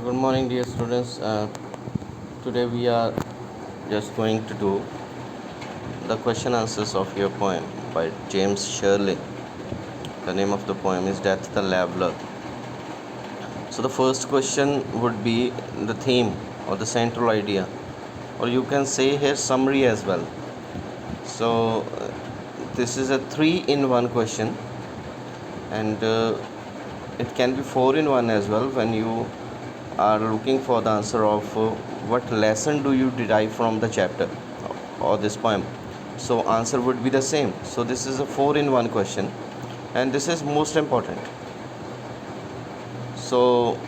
Good morning, dear students. Today we are just going to do the question answers of your poem by James Shirley. The name of the poem is Death the Leveler. So, the first question would be the theme or the central idea, or you can say here summary as well. So, this is a 3-in-1 question, and it can be 4-in-1 as well when you are looking for the answer of what lesson do you derive from the chapter or this poem. So answer would be the same. So this is a 4-in-1 question, and this is most important. So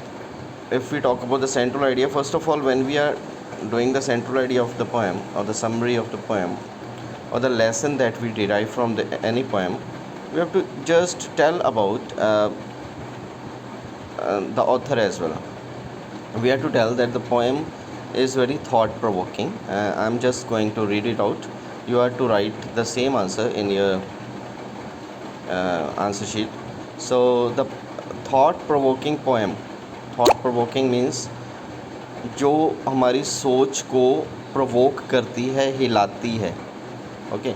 if we talk about the central idea, first of all, when we are doing the central idea of the poem or the summary of the poem or the lesson that we derive from any poem, we have to just tell about the author as well. We have to tell that the poem is very thought-provoking. I'm just going to read it out. You have to write the same answer in your answer sheet. So the thought-provoking poem, thought-provoking means जो हमारी सोच को provoke करती है, हिलाती है. Okay.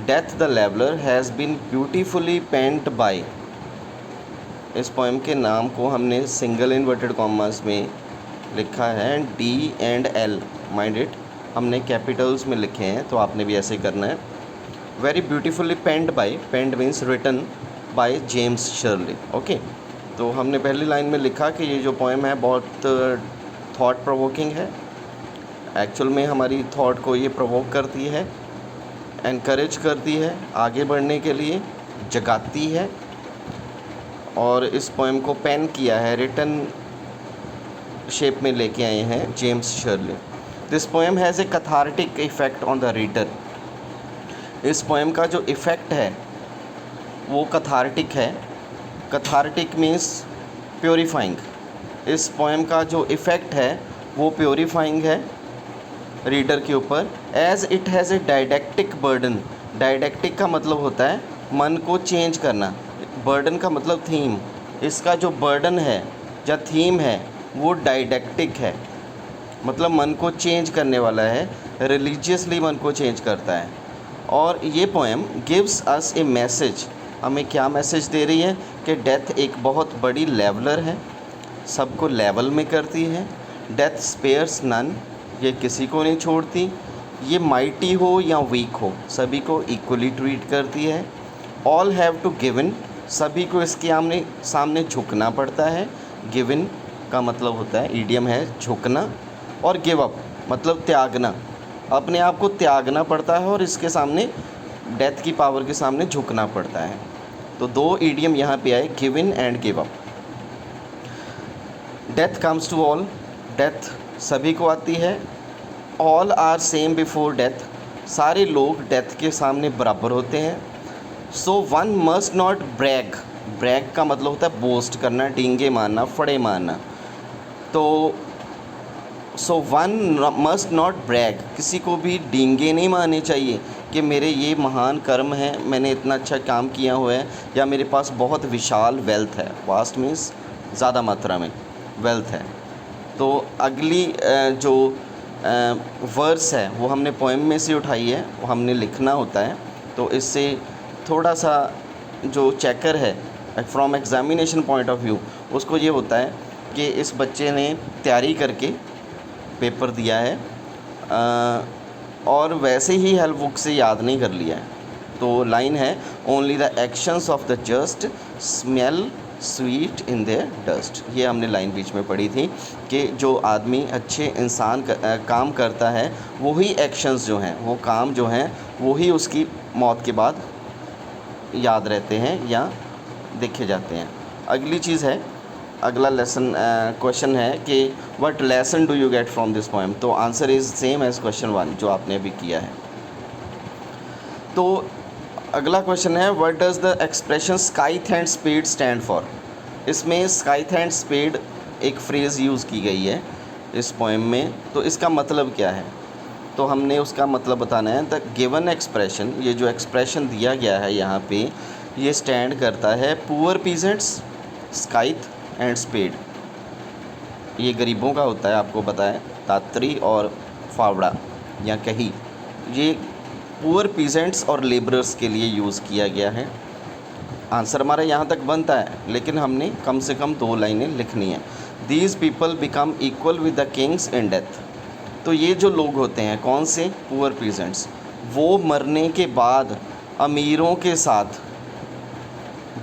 Death the leveller has been beautifully paint by. इस poem के नाम को हमने सिंगल इन्वर्टेड कॉमास में लिखा है, D and L mind it हमने कैपिटल्स में लिखे हैं, तो आपने भी ऐसे करना है. Very beautifully penned by, penned means written by James Shirley. Okay. तो हमने पहली लाइन में लिखा कि ये जो पोएम है बहुत थॉट प्रोवोकिंग है. एक्चुअल में हमारी थॉट को ये प्रोवोक करती है, एनकरेज करती है आगे बढ़ने के लिए, जगाती है. और इस पोएम को पेन किया है, रिटन शेप में लेके आए हैं James Shirley. This poem has a cathartic effect on the reader. इस पोएम का जो इफ़ेक्ट है वो कैथार्टिक है. Cathartic means purifying. इस पोएम का जो इफ़ेक्ट है वो प्योरीफाइंग है रीडर के ऊपर. As it has a didactic burden. Didactic का मतलब होता है मन को चेंज करना. बर्डन का मतलब थीम. इसका जो बर्डन है या थीम है वो डायडेक्टिक है, मतलब मन को चेंज करने वाला है, रिलीजियसली मन को चेंज करता है. और ये पोएम गिव्स अस ए मैसेज. हमें क्या मैसेज दे रही है कि डेथ एक बहुत बड़ी लेवलर है, सबको लेवल में करती है. डेथ स्पेयर्स नन, ये किसी को नहीं छोड़ती. ये माइटी हो या वीक हो, सभी को इक्वली ट्रीट करती है. ऑल हैव टू गिवन, सभी को इसके सामने झुकना पड़ता है. गिवन का मतलब होता है, ईडियम है झुकना, और गिव अप मतलब त्यागना. अपने आप को त्यागना पड़ता है और इसके सामने, डेथ की पावर के सामने झुकना पड़ता है. तो दो ईडियम यहाँ पे आए, give in and give up. Death comes to all, death सभी को आती है. All are same before death, सारे लोग डेथ के सामने बराबर होते हैं. So one must not brag. Brag का मतलब होता है बोस्ट करना, डींगे मारना, फड़े मारना. तो so one must not brag, किसी को भी डींगे नहीं मारने चाहिए कि मेरे ये महान कर्म है, मैंने इतना अच्छा काम किया हुआ है, या मेरे पास बहुत विशाल वेल्थ है. वास्ट मीन्स ज़्यादा मात्रा में वेल्थ है. तो अगली जो वर्स है वो हमने पोएम में से उठाई है, वो हमने लिखना होता है. तो इससे थोड़ा सा जो चेकर है from examination point of view, उसको ये होता है कि इस बच्चे ने तैयारी करके पेपर दिया है और वैसे ही हेल्प बुक से याद नहीं कर लिया है. तो लाइन है, only the actions of the just smell sweet in their dust. ये हमने लाइन बीच में पढ़ी थी कि जो आदमी अच्छे इंसान काम करता है, वही एक्शंस जो हैं, वो काम जो हैं, वही उसकी मौत के बाद याद रहते हैं या देखे जाते हैं. अगली चीज़ है, अगला लेसन क्वेश्चन है कि what lesson do you get from this poem. तो answer is same as question 1 जो आपने अभी किया है. तो अगला क्वेश्चन है, what does the expression scythe and speed stand for. इसमें स्काइथ एंड स्पीड एक फ्रेज़ यूज़ की गई है इस पोएम में. तो इसका मतलब क्या है, तो हमने उसका मतलब बताना है. द गिवन एक्सप्रेशन, ये जो एक्सप्रेशन दिया गया है यहाँ पे, ये स्टैंड करता है poor peasants, scythe and spade. ये गरीबों का होता है, आपको पता है, तात्री और फावड़ा या कही, ये पुअर पीजेंट्स और लेबरर्स के लिए यूज़ किया गया है। आंसर हमारा यहाँ तक बनता है, लेकिन हमने कम से कम 2 लाइनें लिखनी है। These people become equal with the kings in death. तो ये जो लोग होते हैं, कौन से? पुअर पीजेंट्स, वो मरने के बाद अमीरों के साथ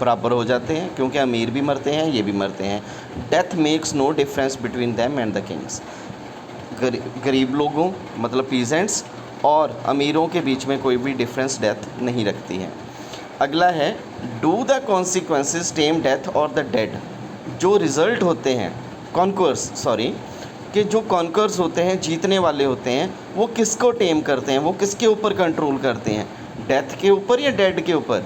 बराबर हो जाते हैं, क्योंकि अमीर भी मरते हैं, ये भी मरते हैं। Death makes no difference between them and the kings. गरीब लोगों मतलब पीजेंट्स और अमीरों के बीच में कोई भी डिफरेंस डेथ नहीं रखती है। अगला है do the consequences time death और द डेड। जो रिज़ल्ट होते हैं कि जो कॉन्कर्स होते हैं, जीतने वाले होते हैं, वो किसको टेम करते हैं, वो किसके ऊपर कंट्रोल करते हैं? डेथ के ऊपर या डेड के ऊपर?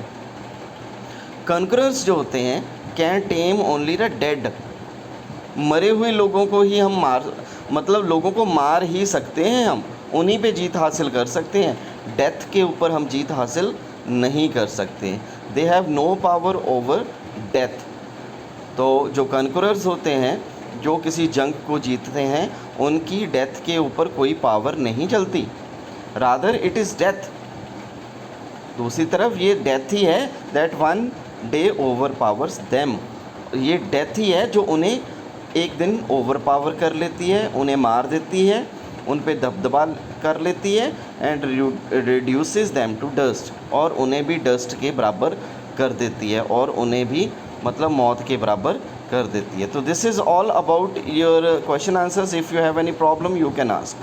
कॉन्करर्स जो होते हैं can time only the dead. मरे हुए लोगों को ही हम लोगों को मार ही सकते हैं, हम उन्हीं पे जीत हासिल कर सकते हैं। डेथ के ऊपर हम जीत हासिल नहीं कर सकते। They have no power over death. तो जो कॉन्करर्स होते हैं, जो किसी जंग को जीतते हैं, उनकी डेथ के ऊपर कोई पावर नहीं चलती। Rather it is death. दूसरी तरफ ये डेथ ही है that one day over powers them. ये डेथ ही है जो उन्हें एक दिन ओवर पावर कर लेती है, उन्हें मार देती है, उन पे दबदबा कर लेती है and reduces them to dust, और उन्हें भी डस्ट के बराबर कर देती है, और उन्हें भी मौत के बराबर कर देती है। तो this is all about your question answers. If you have any problem you can ask.